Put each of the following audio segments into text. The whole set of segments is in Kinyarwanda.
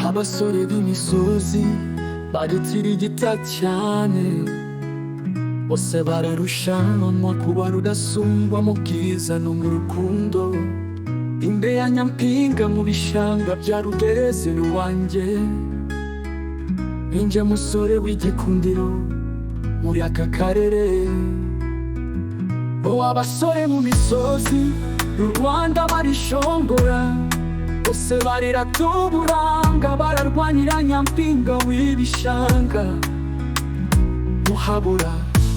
abasore b'imisozi badutirigita cyane, bose bararushanwa kuba rudasumbwa mu bwiza no mu rukundo. Imbe ya Nyampinga mu bishanga bya Rugereze ruwanjye, ninjye musore w'igikundiro muri aka karere. Abasore mu misozi y'u Rwanda barishongora, bose barirata uburanga, bararwanira Nyampinga w'ibishanga. Muhabura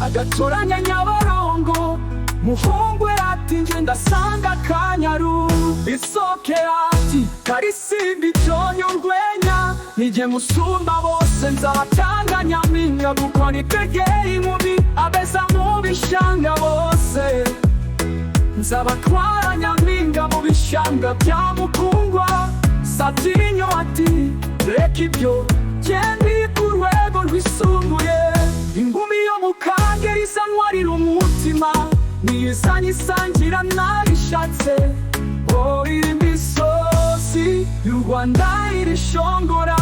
agatoranya Nyabarongo, Muhungwe ati nje ndasanga Akanyaru. Isoke ati Karisimbi Tonyo urwenya, nijye musumba bose nzabatanga Nyampinga, kuko nitegeye inkumi abeza mu bishanga bose. Nzabatwara Nyampinga mu bishanga bya Mukungwa. Satinyo ati reka ibyo gendi ku rwego rwisumbuye, ingumi yo mu Kagera izantwarira umutima, niyizanye isangira nabishatse. Iri misozi y'u Rwanda irishongora,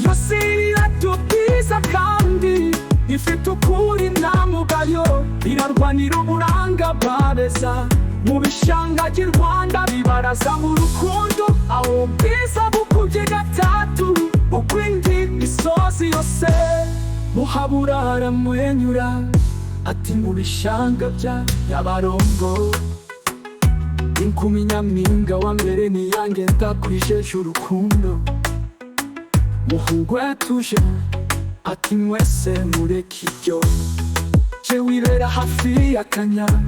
yose iratubwiza kandi ifite ukuri nta mugayo, irarwanira uburanga bwabeza mu bishanga by'u Rwanda, bibaraza mu rukundo, aho ubwiza bukubye gatatu ukw'indi misozi yose. Muhabura aramwenyura ati mu bishanga bya Nyabarongo, inkumi Nyampinga wa mbere niyange ndakwijeje urukundo. Muhungwe tuje ati mwese mureke ibyo, je wibera hafi y'Akanyaru,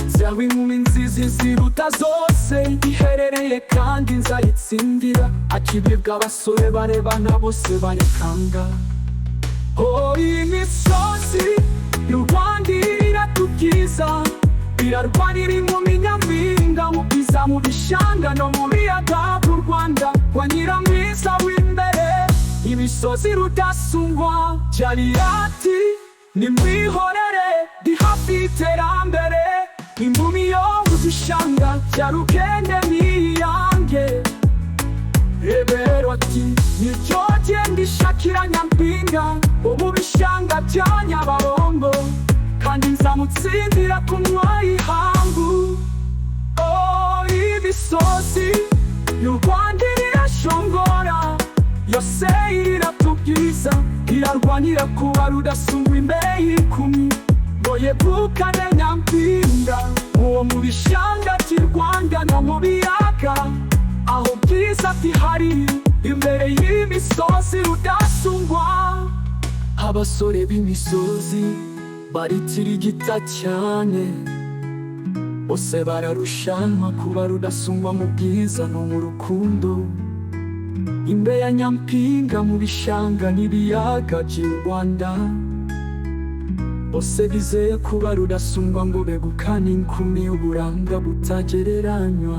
zawe inkumi nziza ziruta zose, iherereye kandi nzayitsindira. Akibibwa abasore barebana bose barekanga. Iyi misozi y'u Rwanda iratubwiza, irarwanira inkumi Nyampinga mu bwiza mu bishanga no mu biyaga by'u Rwanda, kwa Nyiramwiza w'imbere imisozi rudasumbwa. Jariyati nimwihorere ndi hafi y'iterambere, inkumi yo mu bishanga bya Rugende niyange. Rebero ati niryo genda ishakira Nyampinga mu bishanga bya Nyabarongo, kandi nzamutsindira ku mwayihangu. Imisozi y'u Rwanda irashongora, yose iratubwiza, irarwanira kuba rudasumbwa imbere y'ikumi, ngo yegukane Nyampinga uwo mu bishanga by'u Rwanda no mu biyaga, aho ubwiza bwihari imbere y'imisozi rudasumbwa. Abasore b'imisozi baritirigita cyane, bose bararushanwa kuba rudasumbwa mu bwiza no mu rukundo. Imbe ya Nyampinga mu bishanga n'ibiyaga by'u Rwanda, bose bizeye kuba rudasumbwa ngo begukane inkumi y'uburanga butagereranywa.